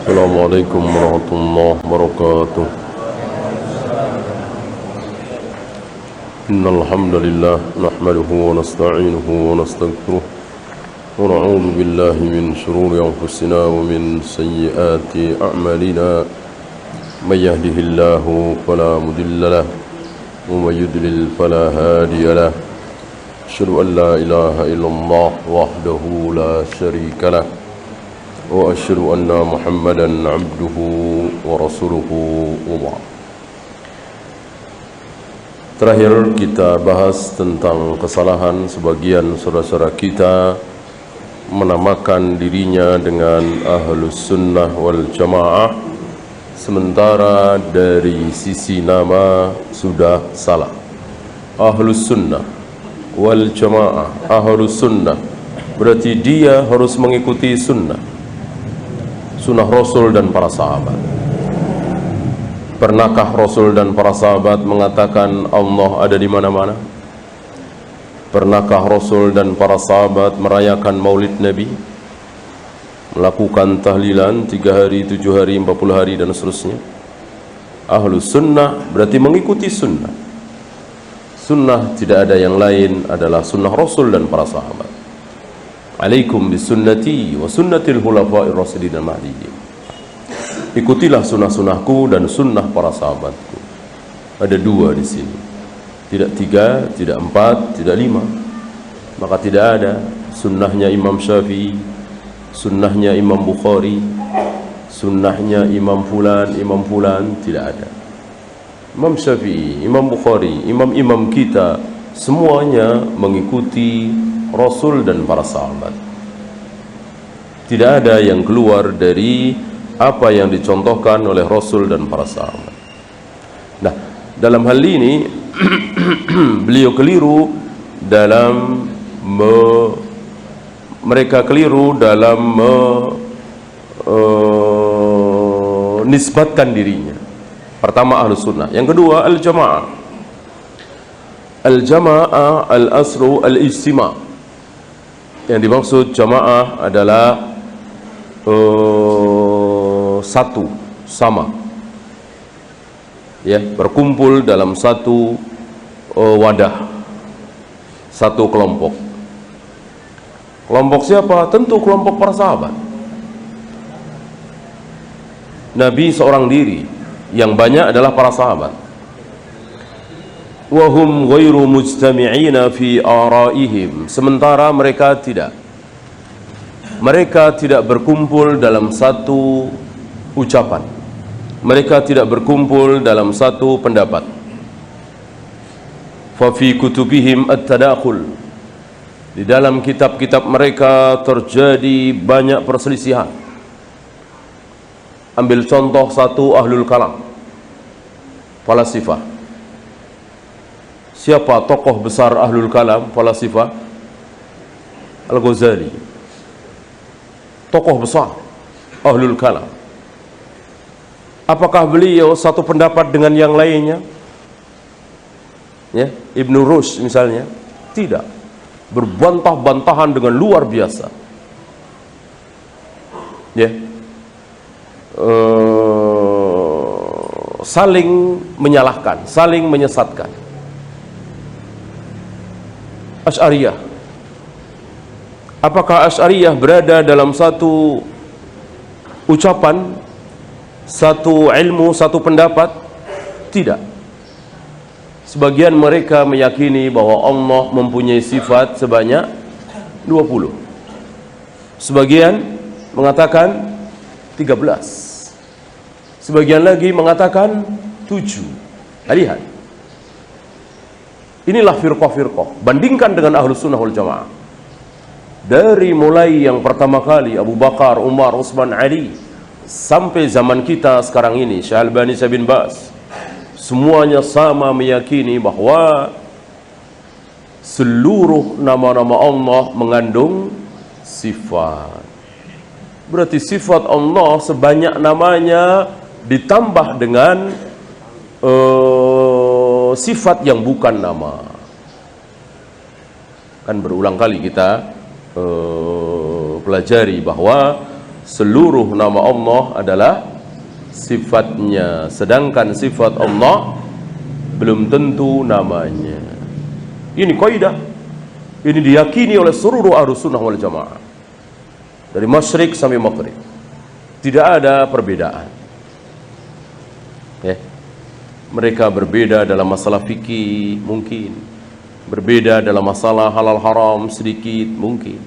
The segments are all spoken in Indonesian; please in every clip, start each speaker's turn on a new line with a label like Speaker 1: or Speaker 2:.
Speaker 1: Assalamualaikum warahmatullahi wabarakatuh. Innal hamdalillah nahmaduhu wa nasta'inuhu wa nastaghfiruh wa na'udzu billahi min shururi anfusina wa min sayyiati a'malina. May yahdihillahu fala mudilla lahu wa may yudlil fala hadiya lahu. Asyhadu an la ilaha illallah wahdahu la syarika lahu wa asyhadu anna Muhammadan abduhu wa rasuluhu wa ba'd. Terakhir kita bahas tentang kesalahan sebagian saudara-saudara kita menamakan dirinya dengan Ahlus Sunnah wal Jamaah, sementara dari sisi nama sudah salah. Ahlus Sunnah wal Jamaah, Ahlus Sunnah berarti dia harus mengikuti sunnah Rasul dan para sahabat. Pernahkah Rasul dan para sahabat mengatakan Allah ada di mana-mana? Pernahkah Rasul dan para sahabat merayakan maulid Nabi? Melakukan tahlilan 3 hari, 7 hari, 40 hari dan seterusnya? Ahlus Sunnah berarti mengikuti sunnah. Sunnah tidak ada yang lain, adalah sunnah Rasul dan para sahabat. Alaikum bisunnati wa sunnatil khulafa'ir rasyidin al-mahdiyyin. Ikutilah sunnah-sunnahku dan sunnah para sahabatku. Ada 2 di sini. Tidak 3, tidak 4, tidak 5. Maka tidak ada sunnahnya Imam Syafi'i, sunnahnya Imam Bukhari, sunnahnya Imam Fulan, tidak ada. Imam Syafi'i, Imam Bukhari, imam-imam kita semuanya mengikuti Rasul dan para sahabat. Tidak ada yang keluar dari apa yang dicontohkan oleh Rasul dan para sahabat. Nah, dalam hal ini beliau keliru dalam mereka keliru dalam nisbatkan dirinya. Pertama Ahlus Sunnah, yang kedua Al-Jamaah. Al-Jamaah, Al-Asru, Al-Ijtima'. Yang dimaksud jamaah adalah satu, sama, ya, berkumpul dalam satu wadah, satu kelompok. Kelompok siapa? Tentu kelompok para sahabat. Nabi seorang diri, yang banyak adalah para sahabat. Wahum ghairu mujtami'ina fi araihim, sementara mereka tidak berkumpul dalam satu ucapan, mereka tidak berkumpul dalam satu pendapat. Fa fi kutubihim at-tadakhul, di dalam kitab-kitab mereka terjadi banyak perselisihan. Ambil contoh satu, Ahlul Kalam, falasifah. Siapa tokoh besar Ahlul Kalam, falasifah? Al-Ghazali, tokoh besar Ahlul Kalam. Apakah beliau satu pendapat dengan yang lainnya? Ya, Ibn Rushd misalnya, tidak. Berbantah-bantahan dengan luar biasa. Ya, saling menyalahkan, saling menyesatkan. Asy'ariyah, apakah Asy'ariyah berada dalam satu ucapan, satu ilmu, satu pendapat? Tidak. Sebagian mereka meyakini bahwa Allah mempunyai sifat sebanyak 20. Sebagian mengatakan 13. Sebagian lagi mengatakan 7. Lihat, inilah firqah-firqah. Bandingkan dengan Ahlus Sunnah wal Jamaah. Dari mulai yang pertama kali Abu Bakar, Umar, Utsman, Ali, sampai zaman kita sekarang ini, Syekh Albani, Syekh bin Baz, semuanya sama meyakini bahwa seluruh nama-nama Allah mengandung sifat. Berarti sifat Allah sebanyak namanya ditambah dengan sifat yang bukan nama. Kan berulang kali kita pelajari bahwa seluruh nama Allah adalah sifatnya, sedangkan sifat Allah belum tentu namanya. Ini kaidah, ini diyakini oleh seluruh Ahlus Sunnah wal Jamaah, dari masyrik sampai maghrib, tidak ada perbedaan. Ya. Mereka berbeda dalam masalah fikih mungkin, berbeda dalam masalah halal haram sedikit mungkin,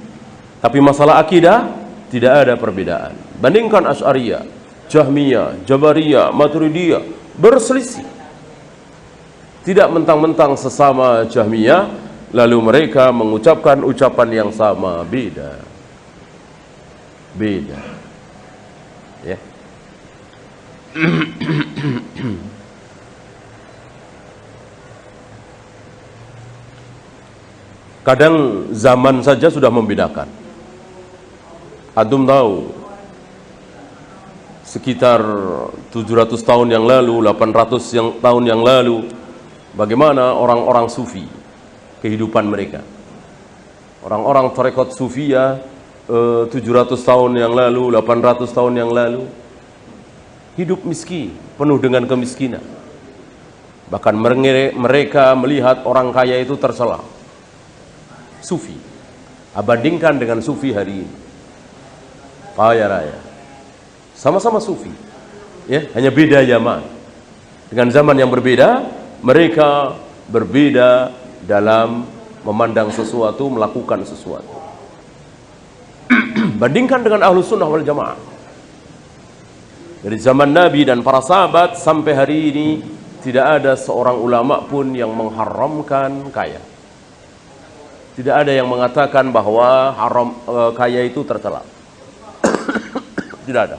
Speaker 1: tapi masalah akidah tidak ada perbedaan. Bandingkan Asy'ariyah, Jahmiyah, Jabariyah, Maturidiyah berselisih. Tidak mentang-mentang sesama Jahmiyah lalu mereka mengucapkan ucapan yang sama, beda. Beda. Ya. Kadang zaman saja sudah membedakan. Antum tahu, sekitar 700 tahun yang lalu, 800 tahun yang lalu, bagaimana orang-orang sufi kehidupan mereka. Orang-orang tarekat sufiyah 700 tahun yang lalu, 800 tahun yang lalu hidup miskin, penuh dengan kemiskinan. Bahkan mereka melihat orang kaya itu tercela. Sufi, bandingkan dengan sufi hari ini, kaya raya, sama-sama sufi, ya, hanya beda zaman. Dengan zaman yang berbeda, mereka berbeda dalam memandang sesuatu, melakukan sesuatu. Bandingkan dengan Ahlus Sunnah wal Jamaah, dari zaman Nabi dan para sahabat sampai hari ini tidak ada seorang ulama pun yang mengharamkan kaya. Tidak ada yang mengatakan bahwa haram kaya itu tercela. Tidak ada.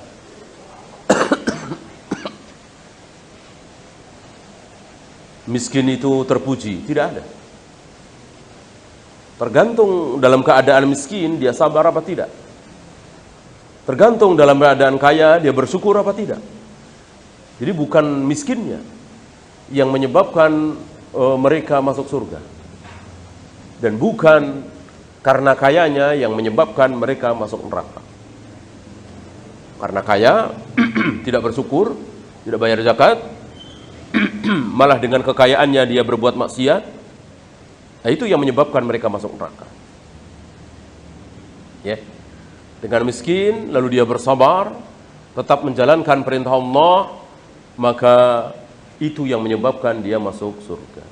Speaker 1: Miskin itu terpuji, tidak ada. Tergantung dalam keadaan miskin dia sabar apa tidak. Tergantung dalam keadaan kaya dia bersyukur apa tidak. Jadi bukan miskinnya yang menyebabkan mereka masuk surga, dan bukan karena kayanya yang menyebabkan mereka masuk neraka. Karena kaya tidak bersyukur, tidak bayar zakat, malah dengan kekayaannya dia berbuat maksiat, nah, itu yang menyebabkan mereka masuk neraka. Ya. Dengan miskin lalu dia bersabar, tetap menjalankan perintah Allah, maka itu yang menyebabkan dia masuk surga.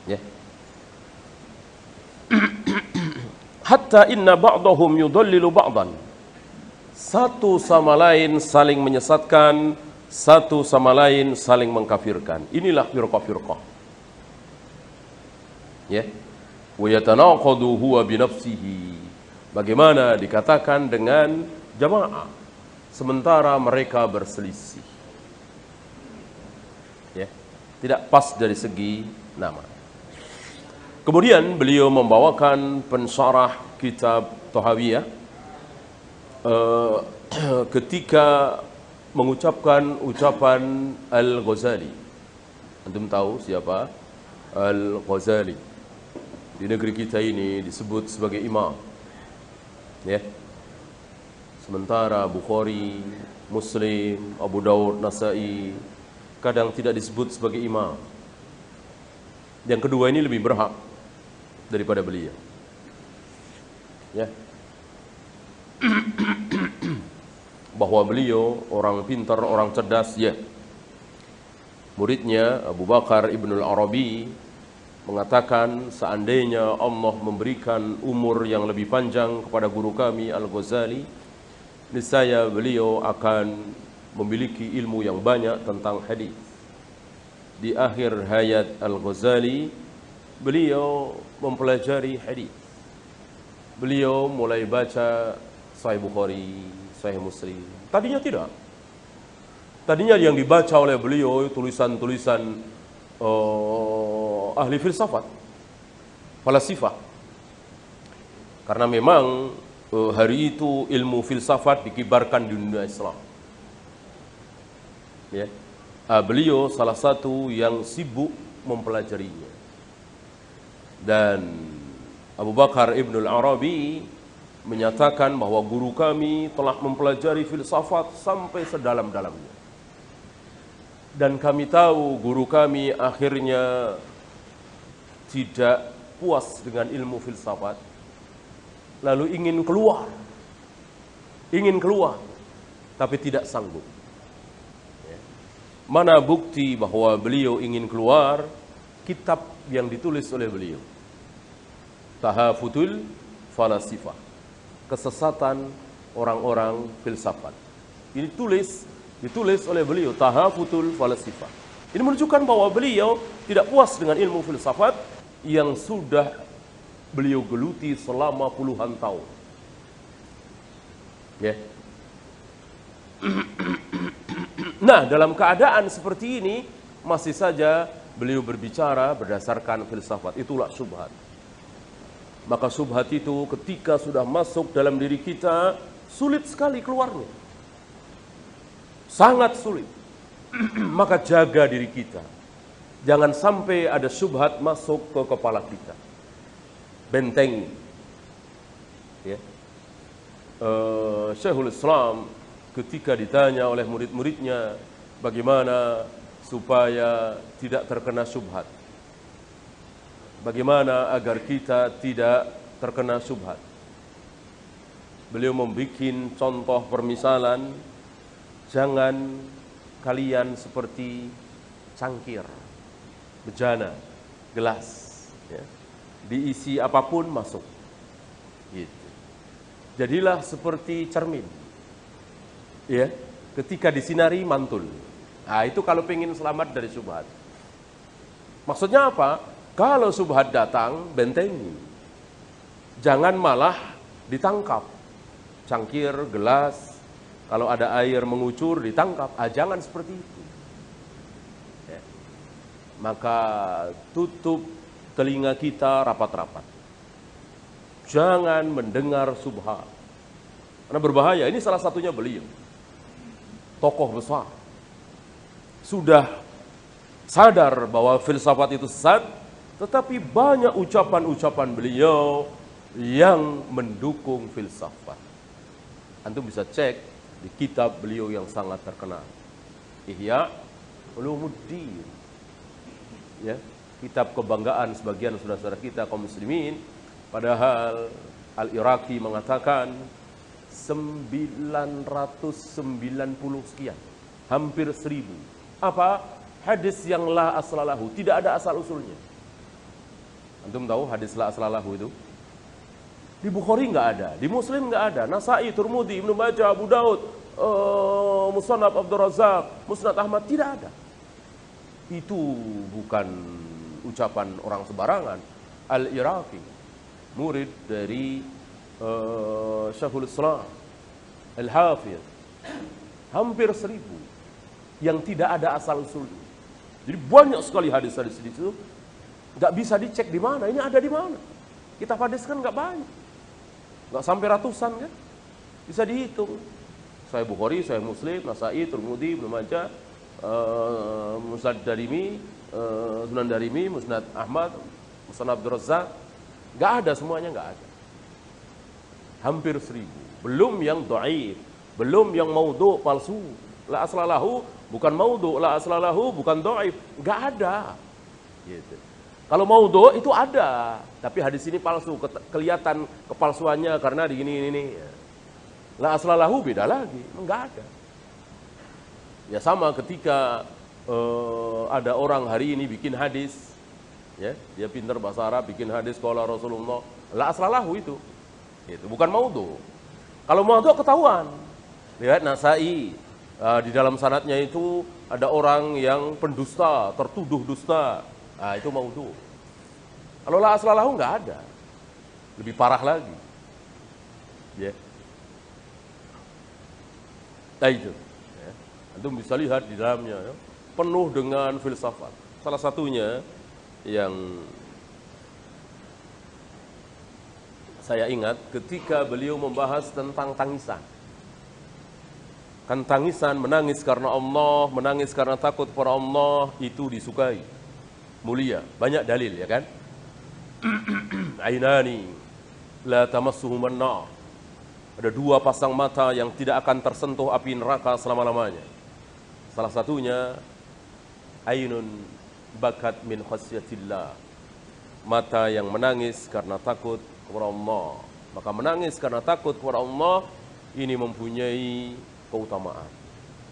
Speaker 1: Ya. Hatta inna ba'dahum yudallilu ba'dan. Satu sama lain saling menyesatkan, satu sama lain saling mengkafirkan. Inilah firqah-firqah. Ya. Wa yatanaqadu huwa bi nafsihi. Bagaimana dikatakan dengan jamaah sementara mereka berselisih. Ya. Tidak pas dari segi nama. Kemudian beliau membawakan pensyarah kitab Thahawiyah ketika mengucapkan ucapan Al-Ghazali. Antum tahu siapa Al-Ghazali? Di negeri kita ini disebut sebagai imam. Ya. Sementara Bukhari, Muslim, Abu Daud, Nasai kadang tidak disebut sebagai imam. Yang kedua ini lebih berhak daripada beliau. Ya. Bahwa beliau orang pintar, orang cerdas, ya. Muridnya Abu Bakar Ibnul Arabi mengatakan, seandainya Allah memberikan umur yang lebih panjang kepada guru kami Al-Ghazali, niscaya beliau akan memiliki ilmu yang banyak tentang hadis. Di akhir hayat Al-Ghazali, beliau mempelajari hadis. Beliau mulai baca Sahih Bukhari, Sahih Muslim. Tadinya tidak. Tadinya yang dibaca oleh beliau tulisan-tulisan ahli filsafat, falasifah. Karena memang hari itu ilmu filsafat dikibarkan di dunia Islam. Ya. Beliau salah satu yang sibuk mempelajarinya. Dan Abu Bakar Ibnul Arabi menyatakan bahwa guru kami telah mempelajari filsafat sampai sedalam-dalamnya. Dan kami tahu guru kami akhirnya tidak puas dengan ilmu filsafat, lalu ingin keluar, tapi tidak sanggup. Mana bukti bahwa beliau ingin keluar? Kitab yang ditulis oleh beliau, Tahafutul Falasifah, kesesatan orang-orang filsafat. Ini ditulis oleh beliau, Tahafutul Falasifah. Ini menunjukkan bahwa beliau tidak puas dengan ilmu filsafat yang sudah beliau geluti selama puluhan tahun. Ya. Nah, dalam keadaan seperti ini masih saja beliau berbicara berdasarkan filsafat. Itulah syubhat. Maka syubhat itu ketika sudah masuk dalam diri kita, sulit sekali keluarnya. Sangat sulit. Maka jaga diri kita. Jangan sampai ada syubhat masuk ke kepala kita. Bentengi. Ya. Syekhul Islam ketika ditanya oleh murid-muridnya bagaimana supaya tidak terkena syubhat, bagaimana agar kita tidak terkena syubhat, beliau membuat contoh permisalan, jangan kalian seperti cangkir, bejana, gelas, ya, diisi apapun masuk, gitu. Jadilah seperti cermin, ya, ketika disinari mantul. Nah, itu kalau pengen selamat dari syubhat. Maksudnya apa? Kalau syubhat datang, bentengi. Jangan malah ditangkap. Cangkir, gelas, kalau ada air mengucur ditangkap. Jangan seperti itu. Ya. Maka tutup telinga kita rapat-rapat. Jangan mendengar syubhat. Karena berbahaya. Ini salah satunya beliau. Tokoh besar. Sudah sadar bahwa filsafat itu sesat, tetapi banyak ucapan-ucapan beliau yang mendukung filsafat. Antum bisa cek di kitab beliau yang sangat terkenal, Ihya Ulumuddin. Ya, kitab kebanggaan sebagian saudara-saudara kita kaum muslimin. Padahal Al-Iraqi mengatakan 990 sekian, hampir 1000. Apa? Hadis yang la aslalahu, tidak ada asal usulnya. Antum tahu hadis la aslalahu itu? Di Bukhari nggak ada, di Muslim nggak ada, Nasai, Tirmidzi, Ibnu Majah, Abu Daud, Musnad Abdul Razak, Musnad Ahmad, tidak ada. Itu bukan ucapan orang sembarangan. Al-Iraqi, murid dari Syekhul Islam Al-Hafidh, hampir 1000 yang tidak ada asal usulnya. Jadi banyak sekali hadis-hadis di situ, nggak bisa dicek di mana, ini ada di mana. Kita hadis kan nggak banyak, nggak sampai ratusan kan, bisa dihitung. Sahih Bukhari, Sahih Muslim, Nasai, Tirmidzi, Ibnu Majah, Musnad Darimi, Sunan Darimi, Musnad Ahmad, Musnad Abdul Razak, nggak ada, semuanya nggak ada. Hampir 1000, belum yang dhaif, belum yang maudhu, palsu. La aslalahu bukan maudhu, la aslalahu bukan dhaif, nggak ada. Gitu. Kalau maudhu itu ada, tapi hadis ini palsu, kelihatan kepalsuannya karena di ini. La aslalahu beda lagi, nggak ada. Ya sama ketika ada orang hari ini bikin hadis, ya, dia pintar bahasa Arab, bikin hadis qala Rasulullah, la aslalahu itu bukan maudhu. Kalau maudhu ketahuan. Lihat Nasai, di dalam sanadnya itu ada orang yang pendusta, tertuduh dusta. Nah, itu maudhu. Kalau la aslalahu nggak ada. Lebih parah lagi. Ya. Nah itu. Ya. Antum bisa lihat di dalamnya, ya, penuh dengan filsafat. Salah satunya yang saya ingat ketika beliau membahas tentang tangisan. Kan tangisan, menangis karena Allah, menangis karena takut kepada Allah, itu disukai, mulia, banyak dalil, ya kan? Ainani la tamassuhuman nar, Ada dua pasang mata yang tidak akan tersentuh api neraka selama-lamanya. Salah satunya ainun bakat min khasyatillah, mata yang menangis karena takut kepada Allah. Maka menangis karena takut kepada Allah ini mempunyai keutamaan.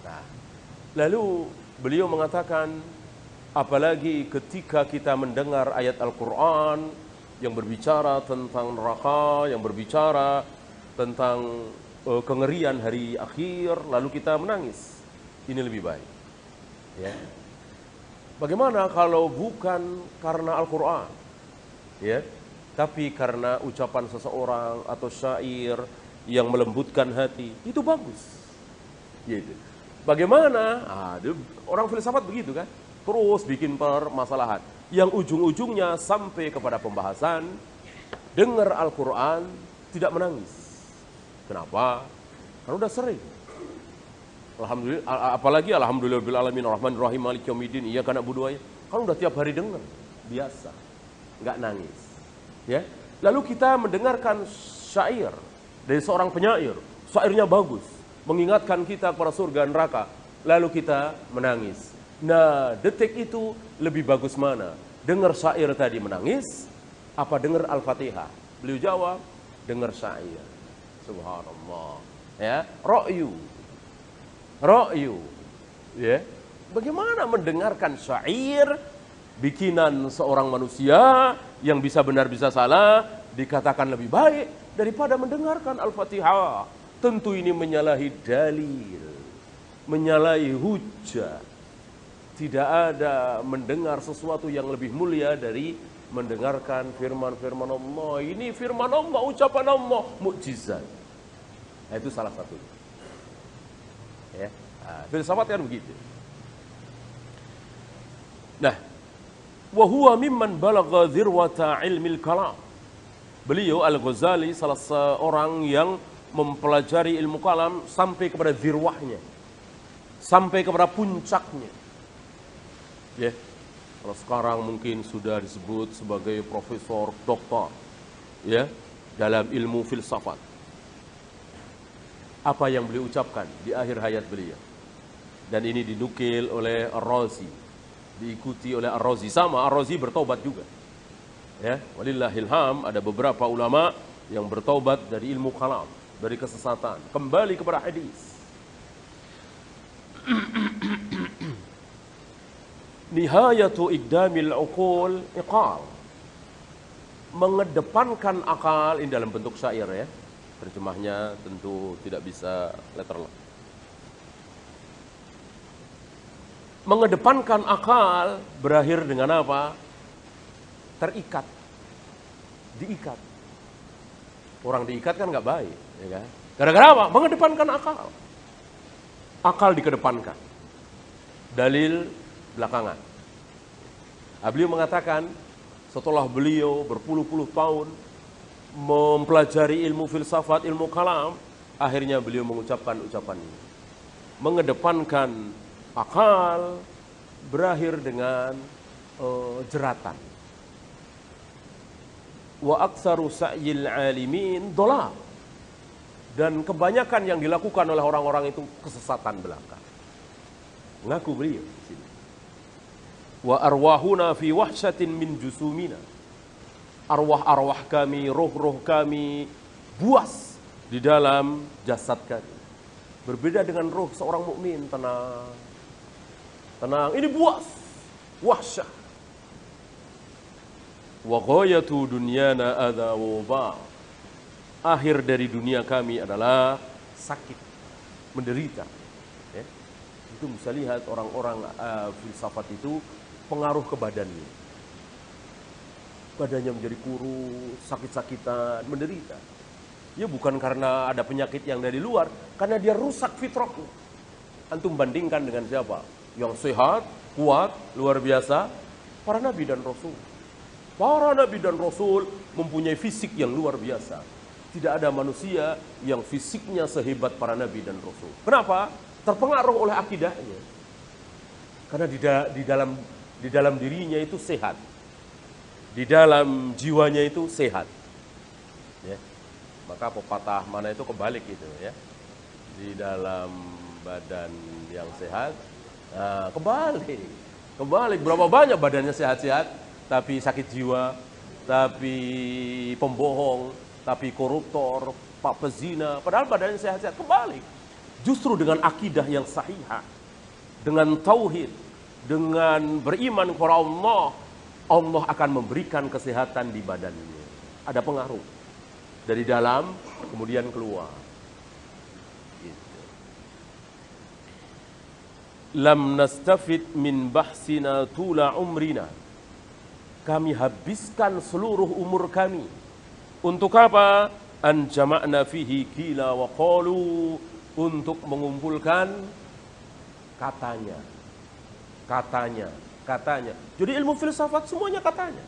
Speaker 1: Nah, lalu beliau mengatakan, apalagi ketika kita mendengar ayat Al-Quran yang berbicara tentang neraka, yang berbicara tentang kengerian hari akhir, lalu kita menangis, ini lebih baik. Ya. Bagaimana kalau bukan karena Al-Quran, ya, tapi karena ucapan seseorang atau syair yang melembutkan hati, itu bagus. Gitu. Bagaimana? Orang filsafat begitu kan, terus bikin permasalahan yang ujung-ujungnya sampai kepada pembahasan dengar Al-Quran tidak menangis. Kenapa? Karena udah sering. Alhamdulillah, apalagi alhamdulillahirabbil alamin arrahmanir rahim maliki yaumiddin iyyaka na'budu wa iyyaka. Kan udah tiap hari dengar, biasa, nggak nangis. Ya. Lalu kita mendengarkan syair dari seorang penyair, syairnya bagus, mengingatkan kita kepada surga neraka, lalu kita menangis. Nah, detik itu lebih bagus mana? Dengar syair tadi menangis, apa dengar Al-Fatihah? Beliau jawab, dengar syair. Subhanallah. Ya, ra'yu. Ya. Bagaimana mendengarkan syair bikinan seorang manusia yang bisa benar bisa salah dikatakan lebih baik daripada mendengarkan Al-Fatihah? Tentu ini menyalahi dalil, menyalahi hujjah. Tidak ada mendengar sesuatu yang lebih mulia dari mendengarkan firman-firman Allah. Ini firman Allah, ucapan Allah, mukjizat. Nah, itu salah satu. Ya, filsafat kan begitu. Nah, wa huwa mimman balagha dzirwata ilmil kalam. Beliau Al-Ghazali salah seorang yang mempelajari ilmu kalam sampai kepada zirwahnya, sampai kepada puncaknya. Ya, kalau sekarang mungkin sudah disebut sebagai profesor doktor, ya, dalam ilmu filsafat. Apa yang beliau ucapkan di akhir hayat beliau, dan ini dinukil oleh Ar-Razi, diikuti oleh Ar-Razi, sama Ar-Razi bertobat juga. Ya, walillahilham, ada beberapa ulama yang bertobat dari ilmu kalam, dari kesesatan, kembali kepada hadis. Nihayatu iqdamil uqul iqal, mengedepankan akal, ini dalam bentuk syair ya, terjemahnya tentu tidak bisa letterlock. Mengedepankan akal berakhir dengan apa? Terikat, diikat. Orang diikat kan nggak baik, ya kan? Gara-gara apa? Mengedepankan akal. Akal dikedepankan. Dalil belakangan. Beliau mengatakan setelah beliau berpuluh-puluh tahun mempelajari ilmu filsafat, ilmu kalam, akhirnya beliau mengucapkan ucapan ini. Mengedepankan akal berakhir dengan jeratan. Wa aktsaru sa'yil alimin dhalal. Dan kebanyakan yang dilakukan oleh orang-orang itu kesesatan belaka. Ngaku beliau di sini. Wa arwahuna fi wahsyatin min jusumina. Arwah-arwah kami, roh-roh kami buas di dalam jasad kami. Berbeda dengan roh seorang mukmin, tenang. Tenang, ini buas. Wahsyah. Wa ghayatu dunyana adza wa. Akhir dari dunia kami adalah sakit, menderita. Ya. Itu bisa lihat orang-orang filsafat itu pengaruh ke badannya. Badannya menjadi kurus, sakit-sakitan, menderita. Ya bukan karena ada penyakit yang dari luar, karena dia rusak fitrahnya. Antum bandingkan dengan siapa? Yang sehat, kuat, luar biasa, para nabi dan rasul. Para nabi dan rasul mempunyai fisik yang luar biasa. Tidak ada manusia yang fisiknya sehebat para nabi dan rasul. Kenapa? Terpengaruh oleh akidahnya. Karena di dalam dirinya itu sehat. Di dalam jiwanya itu sehat. Ya. Maka pepatah mana itu kebalik itu ya. Di dalam badan yang sehat, nah, kebalik. Berapa banyak badannya sehat-sehat, tapi sakit jiwa, tapi pembohong, tapi koruptor, pak pezina, padahal badannya sehat-sehat. Kebalik. Justru dengan akidah yang sahihah, dengan tauhid, dengan beriman kepada Allah, Allah akan memberikan kesehatan di badannya. Ada pengaruh dari dalam kemudian keluar. Gitu. Lam nastafid min bahsina tula umrina. Kami habiskan seluruh umur kami. Untuk apa? An jama'na fihi qila wa qalu, untuk mengumpulkan katanya. Jadi ilmu filsafat semuanya katanya.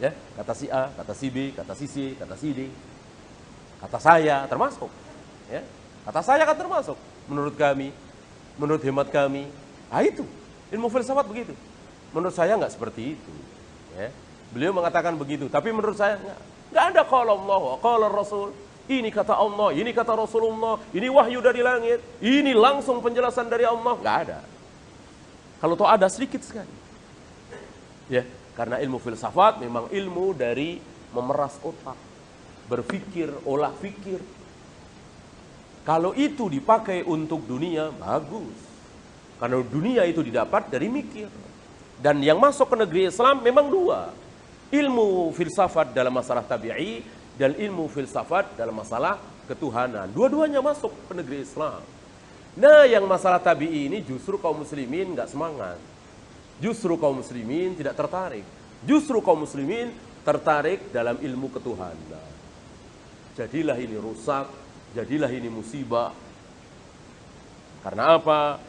Speaker 1: Ya, kata si A, kata si B, kata si C, kata si D. Kata saya termasuk. Ya, kata saya kan termasuk. Menurut kami, menurut hemat kami. Ah itu, ilmu filsafat begitu. Menurut saya enggak seperti itu. Ya. Beliau mengatakan begitu, tapi menurut saya enggak ada qala Allah, qala Rasul. Ini kata Allah, ini kata Rasulullah, ini wahyu dari langit, ini langsung penjelasan dari Allah. Enggak ada. Kalau toh ada sedikit sekali. Ya, karena ilmu filsafat memang ilmu dari memeras otak, berpikir, olah pikir. Kalau itu dipakai untuk dunia, bagus. Karena dunia itu didapat dari mikir. Dan yang masuk ke negeri Islam memang dua. Ilmu filsafat dalam masalah tabi'i dan ilmu filsafat dalam masalah ketuhanan. Dua-duanya masuk ke negeri Islam. Nah, yang masalah tabi'i ini justru kaum muslimin nggak semangat. Justru kaum muslimin tidak tertarik. Justru kaum muslimin tertarik dalam ilmu ketuhanan. Jadilah ini rusak, jadilah ini musibah. Karena apa?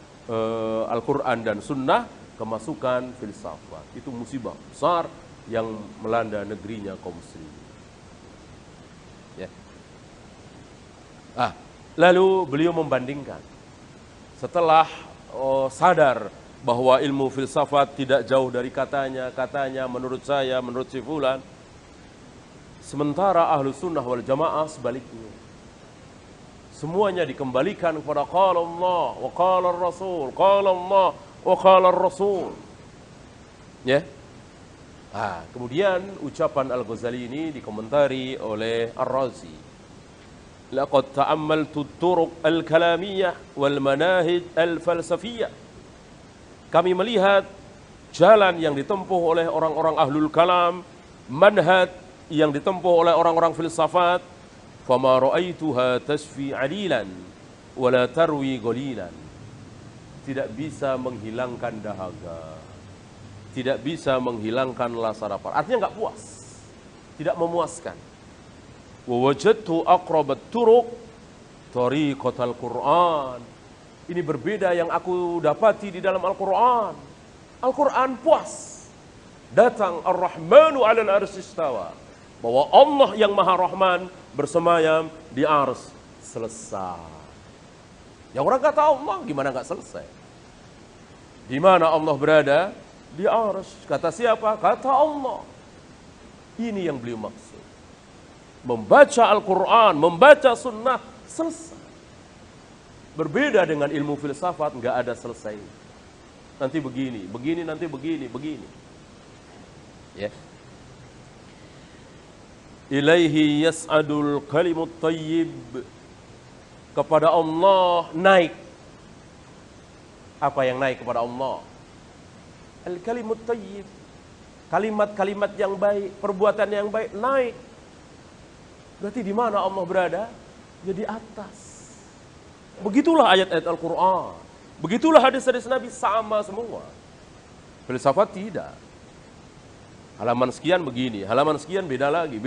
Speaker 1: Al-Quran dan Sunnah kemasukan filsafat. Itu musibah besar yang melanda negerinya kaum muslimin. Ya. Lalu beliau membandingkan. Setelah sadar bahwa ilmu filsafat tidak jauh dari katanya, menurut saya, menurut si fulan. Sementara ahlu sunnah wal jamaah sebaliknya. Semuanya dikembalikan kepada qala Allah wa qala Rasul, qala Allah wa qala Rasul. Ya. Kemudian ucapan Al-Ghazali ini dikomentari oleh Ar-Razi. Laqad ta'ammaltu turuq al-kalamiyah wal manahij al-falsafiyah. Kami melihat jalan yang ditempuh oleh orang-orang ahlul kalam, manhaj yang ditempuh oleh orang-orang filsafat. Fama ra'aituha tasfi 'alilan wa la tarwi ghalilan. Tidak bisa menghilangkan dahaga. Tidak bisa menghilangkan rasa lapar. Artinya enggak puas. Tidak memuaskan. Wa wajadtu aqrabat turuq tariqatal Qur'an. Ini berbeda yang aku dapati di dalam Al-Qur'an. Al-Qur'an puas. Datang Ar-Rahmanu 'alal 'arsy istawa. Bahwa Allah yang Maha Rahman bersemayam di ars. Selesai. Yang orang kata Allah gimana enggak selesai? Di mana Allah berada? Di ars. Kata siapa? Kata Allah. Ini yang beliau maksud. Membaca Al-Quran, membaca sunnah, selesai. Berbeda dengan ilmu filsafat, enggak ada selesai. Nanti begini, nanti begini. Ya. Ilaihi yas'adul kalimut tayyib. Kepada Allah naik. Apa yang naik kepada Allah? Al-kalimut tayyib. Kalimat-kalimat yang baik, perbuatan yang baik naik. Berarti di mana Allah berada? Ya di atas. Begitulah ayat-ayat Al-Quran. Begitulah hadis-hadis Nabi sama semua. Filsafat tidak. Halaman sekian begini, halaman sekian beda lagi.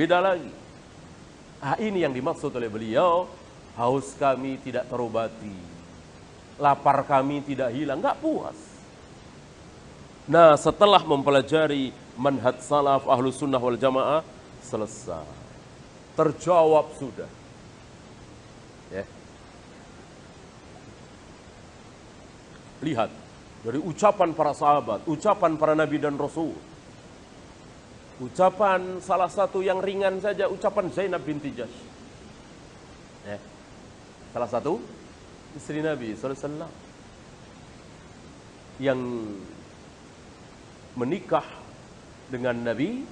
Speaker 1: Ini yang dimaksud oleh beliau. Haus kami tidak terobati. Lapar kami tidak hilang, enggak puas. Nah, setelah mempelajari manhaj salaf ahlu sunnah wal jamaah, selesai. Terjawab sudah. Ya. Lihat dari ucapan para sahabat, ucapan para nabi dan rasul. Ucapan salah satu yang ringan saja, ucapan Zainab binti Jahsy. Ya. Salah satu istri Nabi SAW yang menikah dengan Nabi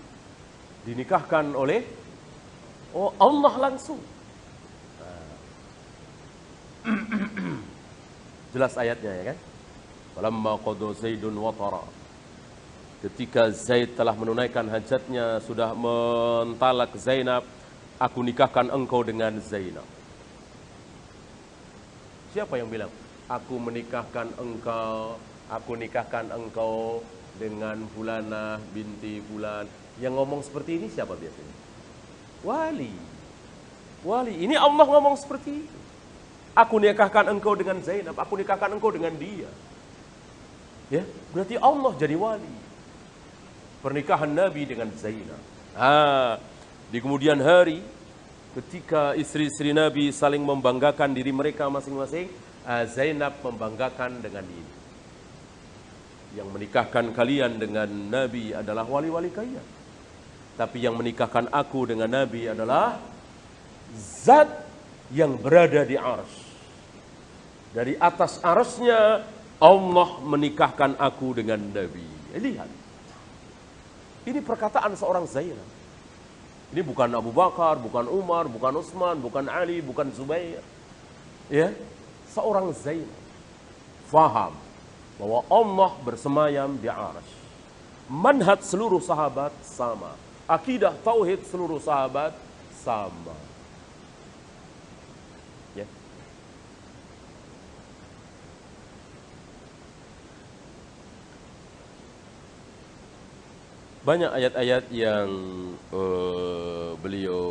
Speaker 1: dinikahkan oleh Allah langsung. Jelas ayatnya ya kan? Walamma qada Zaidun watara. Ketika Zaid telah menunaikan hajatnya, sudah mentalak Zainab, aku nikahkan engkau dengan Zainab. Siapa yang bilang? Aku nikahkan engkau dengan Fulanah binti Fulan. Yang ngomong seperti ini siapa biasanya? Wali. Ini Allah ngomong seperti itu. Aku nikahkan engkau dengan Zainab, aku nikahkan engkau dengan dia. Ya, berarti Allah jadi wali. Pernikahan Nabi dengan Zainab. Di kemudian hari, ketika istri-istri Nabi saling membanggakan diri mereka masing-masing, Zainab membanggakan dengan ini. Yang menikahkan kalian dengan Nabi adalah wali-wali kalian. Tapi yang menikahkan aku dengan Nabi adalah zat yang berada di arsy. Dari atas arsy-Nya Allah menikahkan aku dengan Nabi. Lihat. Ini perkataan seorang Zainab. Ini bukan Abu Bakar, bukan Umar, bukan Utsman, bukan Ali, bukan Zubair. Ya, seorang Zainab faham bahwa Allah bersemayam di arsy. Manhaj seluruh sahabat sama. Akidah tauhid seluruh sahabat sama. Ya. Banyak ayat-ayat yang beliau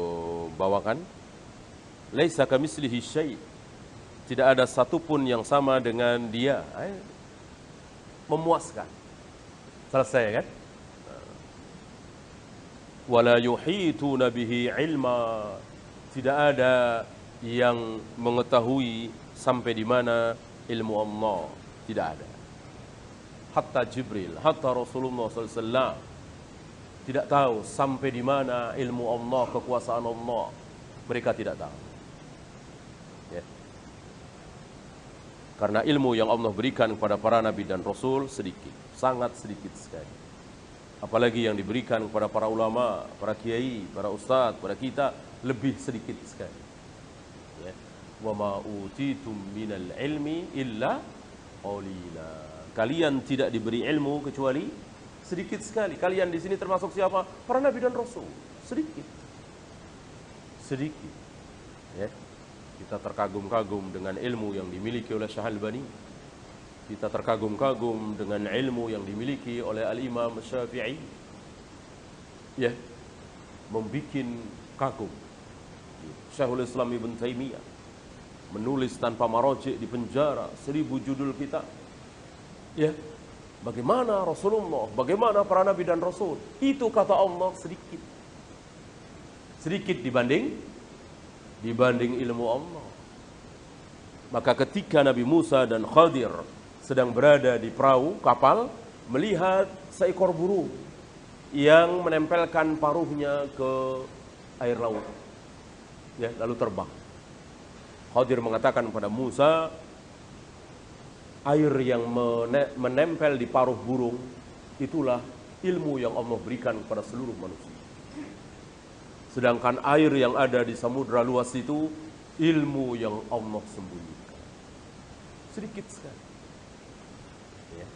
Speaker 1: bawakan. Laisa kamitslihi syai'. Tidak ada satupun yang sama dengan dia. Memuaskan. Selesai kan? Wala yuhituna bihi ilma. Tidak ada yang mengetahui sampai di mana ilmu Allah. Tidak ada. Hatta Jibril, hatta Rasulullah SAW tidak tahu sampai di mana ilmu Allah, kekuasaan Allah. Mereka tidak tahu. Ya. Karena ilmu yang Allah berikan kepada para nabi dan rasul sedikit, sangat sedikit sekali. Apalagi yang diberikan kepada para ulama, para kiai, para ustadz, para kita lebih sedikit sekali. Ya. Wa ma utitum minal ilmi illa qalila. Kalian tidak diberi ilmu kecuali sedikit sekali. Kalian di sini termasuk siapa? Para nabi dan rasul. Sedikit. Ya. Kita terkagum-kagum dengan ilmu yang dimiliki oleh Syekh Albani. Kita terkagum-kagum dengan ilmu yang dimiliki oleh Al-Imam Syafi'i. Ya. Membikin kagum. Syekhul Islam Ibn Taimiyah menulis tanpa marojik di penjara 1000 judul kitab. Ya. Bagaimana Rasulullah, bagaimana para nabi dan rasul. Itu kata Allah sedikit. Sedikit dibanding ilmu Allah. Maka ketika Nabi Musa dan Khadir sedang berada di perahu kapal, melihat seekor burung yang menempelkan paruhnya ke air laut. Ya, lalu terbang. Khadir mengatakan kepada Musa, air yang menempel di paruh burung, itulah ilmu yang Allah berikan kepada seluruh manusia. Sedangkan air yang ada di samudra luas itu, ilmu yang Allah sembunyikan. Sedikit sekali. Ya.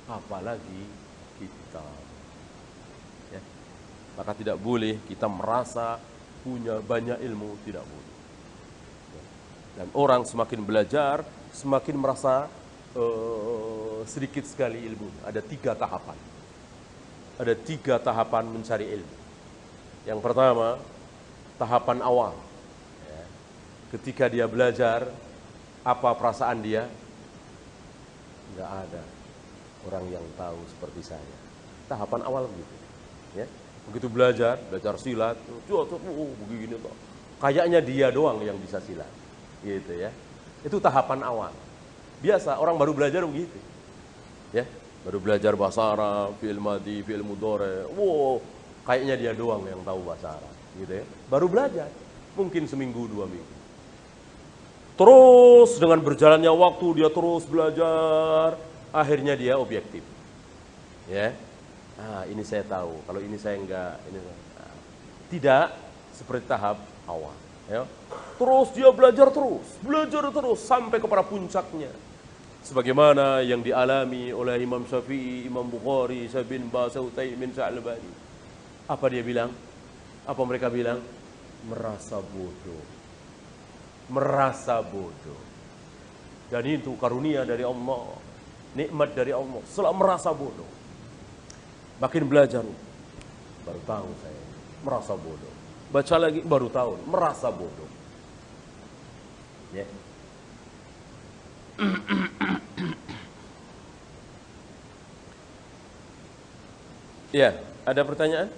Speaker 1: Apalagi kita. Ya. Maka tidak boleh kita merasa punya banyak ilmu, tidak boleh. Ya. Dan orang semakin belajar, semakin merasa sedikit sekali ilmu. Ada 3 tahapan. Ada 3 tahapan mencari ilmu. Yang pertama, tahapan awal. Ya. Ketika dia belajar, apa perasaan dia? Enggak ada orang yang tahu seperti saya. Tahapan awal begitu. Ya. Begitu belajar silat, begini tuh. Kayaknya dia doang yang bisa silat. Gitu ya. Itu tahapan awal. Biasa orang baru belajar begitu. Ya, baru belajar bahasa Arab, fi'il madhi, fi'il mudhari. Kayaknya dia doang yang tahu bahasa Arab, gitu ya. Baru belajar, mungkin seminggu 2 minggu. Terus dengan berjalannya waktu dia terus belajar, akhirnya dia objektif. Ya. Ini saya tahu, kalau ini saya enggak, ini tidak seperti tahap awal, ya. Terus dia belajar terus sampai kepada puncaknya. Sebagaimana yang dialami oleh Imam Syafi'i, Imam Bukhari, Syekh bin Baz, Utsaimin, Sya'lbani. Apa dia bilang? Apa mereka bilang? Merasa bodoh. Merasa bodoh. Dan itu karunia dari Allah, nikmat dari Allah. Setelah merasa bodoh, makin belajar, baru tahu saya merasa bodoh. Baca lagi, baru tahu merasa bodoh. Ya. Ya, ada pertanyaan?